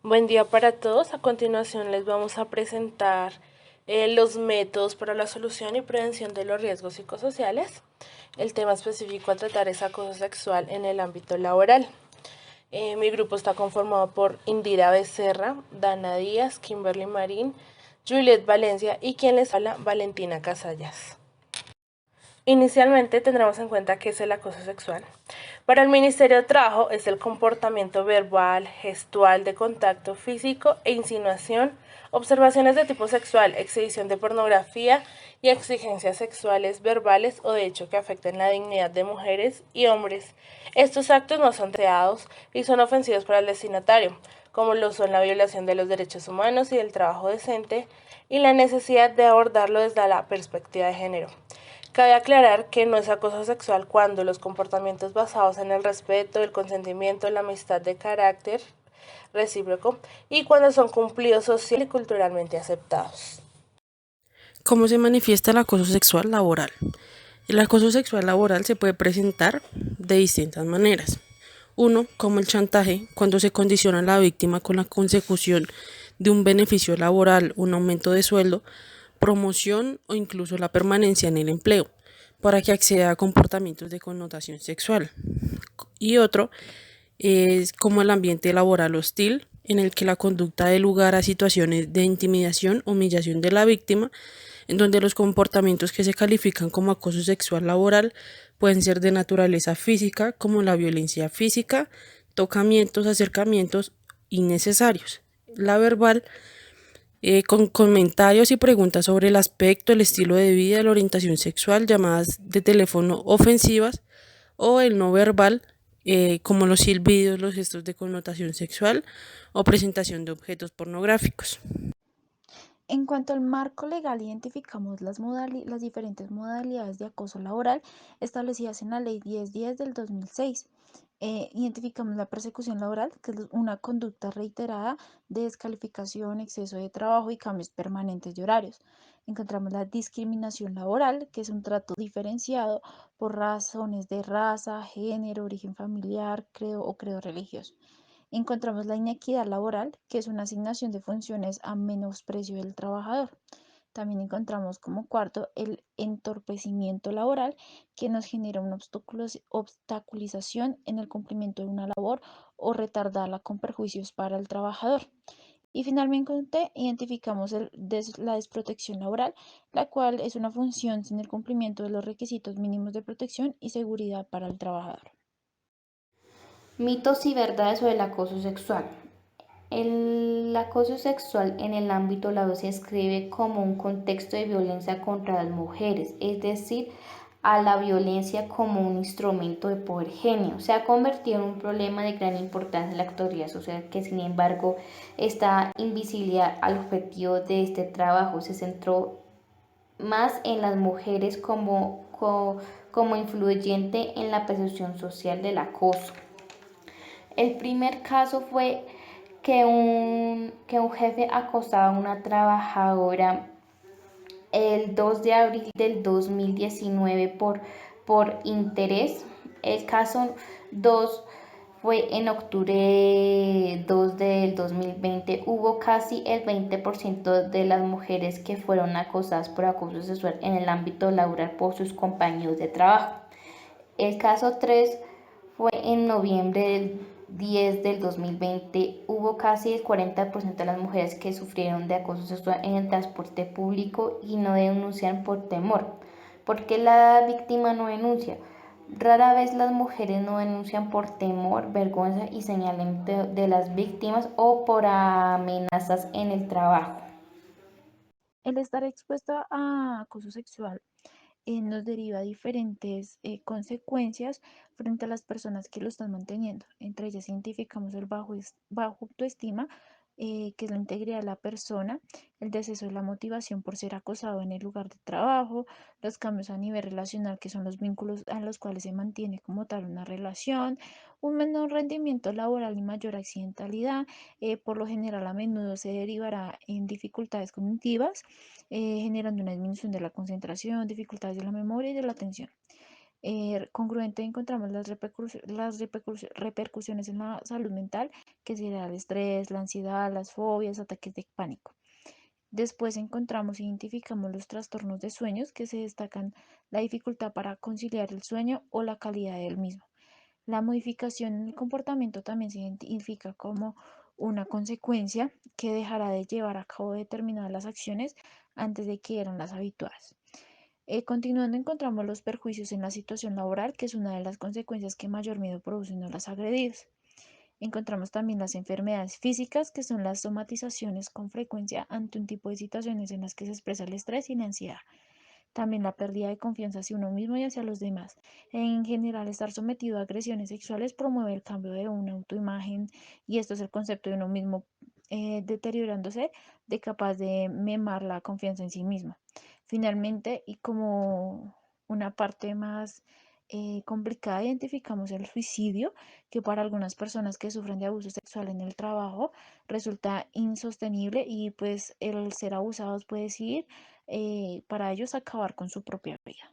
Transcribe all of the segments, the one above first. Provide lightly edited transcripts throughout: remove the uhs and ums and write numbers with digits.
Buen día para todos. A continuación les vamos a presentar los métodos para la solución y prevención de los riesgos psicosociales. El tema específico a tratar es acoso sexual en el ámbito laboral. Mi grupo está conformado por Indira Becerra, Dana Díaz, Kimberly Marín, Juliet Valencia y quien les habla, Valentina Casallas. Inicialmente tendremos en cuenta qué es el acoso sexual. Para el Ministerio de Trabajo es el comportamiento verbal, gestual, de contacto físico e insinuación, observaciones de tipo sexual, exhibición de pornografía y exigencias sexuales, verbales o de hecho que afecten la dignidad de mujeres y hombres. Estos actos no son deseados y son ofensivos para el destinatario, como lo son la violación de los derechos humanos y del trabajo decente y la necesidad de abordarlo desde la perspectiva de género. Cabe aclarar que no es acoso sexual cuando los comportamientos basados en el respeto, el consentimiento, la amistad de carácter recíproco y cuando son cumplidos social y culturalmente aceptados. ¿Cómo se manifiesta el acoso sexual laboral? El acoso sexual laboral se puede presentar de distintas maneras. Uno, como el chantaje, cuando se condiciona a la víctima con la consecución de un beneficio laboral, un aumento de sueldo, promoción o incluso la permanencia en el empleo, para que acceda a comportamientos de connotación sexual. Y otro es como el ambiente laboral hostil, en el que la conducta da lugar a situaciones de intimidación, humillación de la víctima, en donde los comportamientos que se califican como acoso sexual laboral pueden ser de naturaleza física, como la violencia física, tocamientos, acercamientos innecesarios. La verbal, con comentarios y preguntas sobre el aspecto, el estilo de vida, la orientación sexual, llamadas de teléfono ofensivas, o el no verbal, como los silbidos, los gestos de connotación sexual o presentación de objetos pornográficos. En cuanto al marco legal, identificamos las diferentes modalidades de acoso laboral establecidas en la Ley 1010 del 2006. Identificamos la persecución laboral, que es una conducta reiterada de descalificación, exceso de trabajo y cambios permanentes de horarios. Encontramos la discriminación laboral, que es un trato diferenciado por razones de raza, género, origen familiar, credo o credo religioso. Encontramos la inequidad laboral, que es una asignación de funciones a menosprecio del trabajador. También encontramos como cuarto el entorpecimiento laboral, que nos genera una obstaculización en el cumplimiento de una labor o retardarla con perjuicios para el trabajador. Y finalmente identificamos la desprotección laboral, la cual es una función sin el cumplimiento de los requisitos mínimos de protección y seguridad para el trabajador. Mitos y verdades sobre el acoso sexual. El acoso sexual en el ámbito laboral se describe como un contexto de violencia contra las mujeres, es decir, a la violencia como un instrumento de poder genio. Se ha convertido en un problema de gran importancia en la actualidad social que, sin embargo, esta invisibilidad al objetivo de este trabajo se centró más en las mujeres como influyente en la percepción social del acoso. El primer caso fue que un jefe acosaba a una trabajadora el 2 de abril del 2019 por interés. El caso 2 fue en octubre 2 del 2020. Hubo casi el 20% de las mujeres que fueron acosadas por acoso sexual en el ámbito laboral por sus compañeros de trabajo. El caso 3 fue en noviembre del 10 del 2020. Hubo casi el 40% de las mujeres que sufrieron de acoso sexual en el transporte público y no denuncian por temor. ¿Por qué la víctima no denuncia? Rara vez las mujeres no denuncian por temor, vergüenza y señalamiento de las víctimas o por amenazas en el trabajo. El estar expuesta a acoso sexual nos deriva diferentes consecuencias frente a las personas que lo están manteniendo. Entre ellas identificamos el bajo autoestima, que es la integridad de la persona, el deceso de la motivación por ser acosado en el lugar de trabajo, los cambios a nivel relacional, que son los vínculos a los cuales se mantiene como tal una relación, un menor rendimiento laboral y mayor accidentalidad. Por lo general, a menudo se derivará en dificultades cognitivas, generando una disminución de la concentración, dificultades de la memoria y de la atención. Congruente encontramos repercusiones en la salud mental, que sería el estrés, la ansiedad, las fobias, ataques de pánico. Después identificamos los trastornos de sueños, que se destacan la dificultad para conciliar el sueño o la calidad del mismo. La modificación en el comportamiento también se identifica como una consecuencia que dejará de llevar a cabo determinadas las acciones antes de que eran las habituales. Continuando, encontramos los perjuicios en la situación laboral, que es una de las consecuencias que mayor miedo producen a las agredidas. Encontramos también las enfermedades físicas, que son las somatizaciones con frecuencia ante un tipo de situaciones en las que se expresa el estrés y la ansiedad. También la pérdida de confianza hacia uno mismo y hacia los demás. En general, estar sometido a agresiones sexuales promueve el cambio de una autoimagen, y esto es el concepto de uno mismo deteriorándose, de capaz de memar la confianza en sí mismo. Finalmente, y como una parte más complicada, identificamos el suicidio, que para algunas personas que sufren de abuso sexual en el trabajo resulta insostenible, y pues el ser abusados puede decidir para ellos acabar con su propia vida.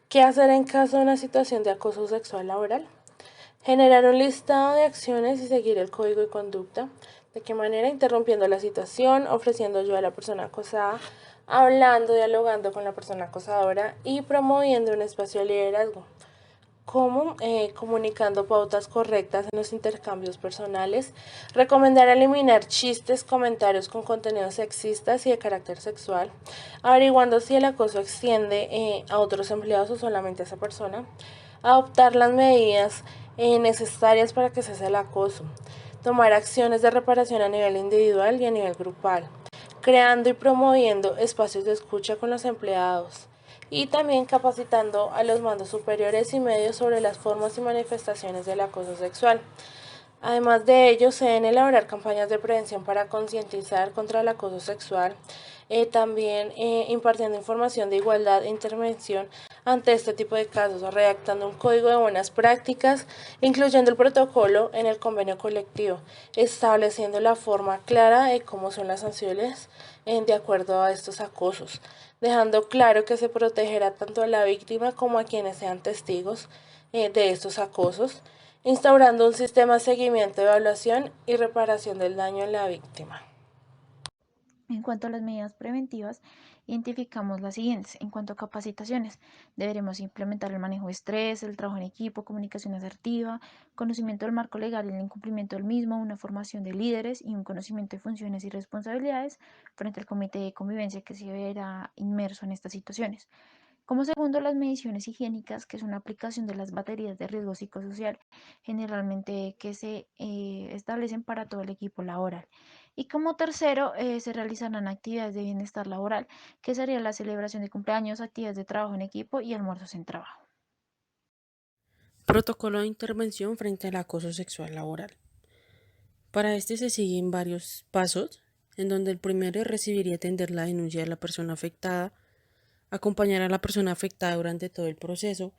¿Qué hacer en caso de una situación de acoso sexual laboral? Generar un listado de acciones y seguir el código de conducta. ¿De qué manera? Interrumpiendo la situación, ofreciendo ayuda a la persona acosada, hablando, dialogando con la persona acosadora y promoviendo un espacio de liderazgo. ¿Cómo? Comunicando pautas correctas en los intercambios personales, recomendar eliminar chistes, comentarios con contenidos sexistas y de carácter sexual, averiguando si el acoso extiende a otros empleados o solamente a esa persona, adoptar las medidas necesarias para que cese el acoso, tomar acciones de reparación a nivel individual y a nivel grupal, creando y promoviendo espacios de escucha con los empleados y también capacitando a los mandos superiores y medios sobre las formas y manifestaciones del acoso sexual. Además de ello, se deben elaborar campañas de prevención para concientizar contra el acoso sexual, también impartiendo información de igualdad e intervención ante este tipo de casos, redactando un código de buenas prácticas, incluyendo el protocolo en el convenio colectivo, estableciendo la forma clara de cómo son las sanciones de acuerdo a estos acosos, dejando claro que se protegerá tanto a la víctima como a quienes sean testigos de estos acosos, instaurando un sistema de seguimiento, evaluación y reparación del daño en la víctima. En cuanto a las medidas preventivas, identificamos las siguientes. En cuanto a capacitaciones, deberemos implementar el manejo de estrés, el trabajo en equipo, comunicación asertiva, conocimiento del marco legal y el incumplimiento del mismo, una formación de líderes y un conocimiento de funciones y responsabilidades frente al comité de convivencia que se verá inmerso en estas situaciones. Como segundo, las mediciones higiénicas, que es una aplicación de las baterías de riesgo psicosocial, generalmente que se establecen para todo el equipo laboral. Y como tercero, se realizarán actividades de bienestar laboral, que sería la celebración de cumpleaños, actividades de trabajo en equipo y almuerzos en trabajo. Protocolo de intervención frente al acoso sexual laboral. Para este se siguen varios pasos, en donde el primero es recibir y atender la denuncia de la persona afectada, acompañar a la persona afectada durante todo el proceso,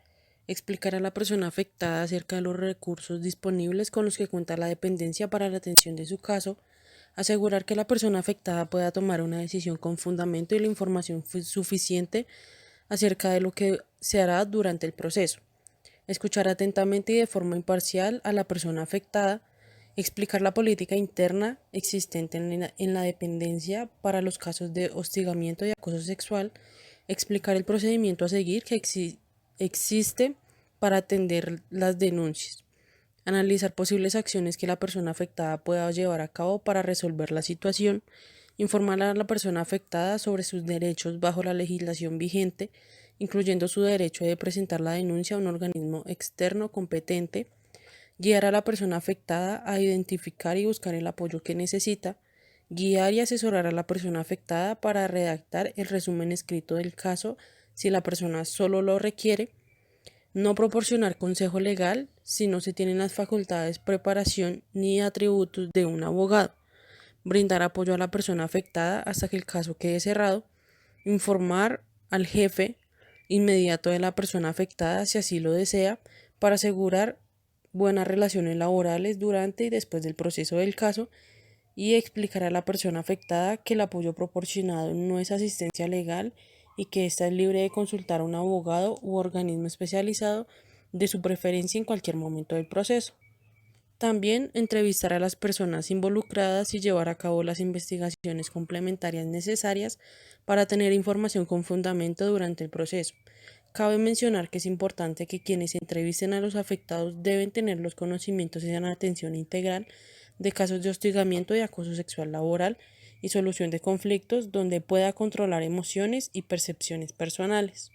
explicar a la persona afectada acerca de los recursos disponibles con los que cuenta la dependencia para la atención de su caso, asegurar que la persona afectada pueda tomar una decisión con fundamento y la información suficiente acerca de lo que se hará durante el proceso, escuchar atentamente y de forma imparcial a la persona afectada, explicar la política interna existente en la dependencia para los casos de hostigamiento y acoso sexual, explicar el procedimiento a seguir que existe para atender las denuncias, analizar posibles acciones que la persona afectada pueda llevar a cabo para resolver la situación, informar a la persona afectada sobre sus derechos bajo la legislación vigente, incluyendo su derecho de presentar la denuncia a un organismo externo competente, guiar a la persona afectada a identificar y buscar el apoyo que necesita, guiar y asesorar a la persona afectada para redactar el resumen escrito del caso si la persona solo lo requiere, no proporcionar consejo legal si no se tienen las facultades, preparación ni atributos de un abogado, brindar apoyo a la persona afectada hasta que el caso quede cerrado, informar al jefe inmediato de la persona afectada si así lo desea para asegurar buenas relaciones laborales durante y después del proceso del caso y explicar a la persona afectada que el apoyo proporcionado no es asistencia legal y que ésta es libre de consultar a un abogado u organismo especializado de su preferencia en cualquier momento del proceso. También entrevistar a las personas involucradas y llevar a cabo las investigaciones complementarias necesarias para tener información con fundamento durante el proceso. Cabe mencionar que es importante que quienes entrevisten a los afectados deben tener los conocimientos y la atención integral de casos de hostigamiento y acoso sexual laboral y solución de conflictos donde pueda controlar emociones y percepciones personales.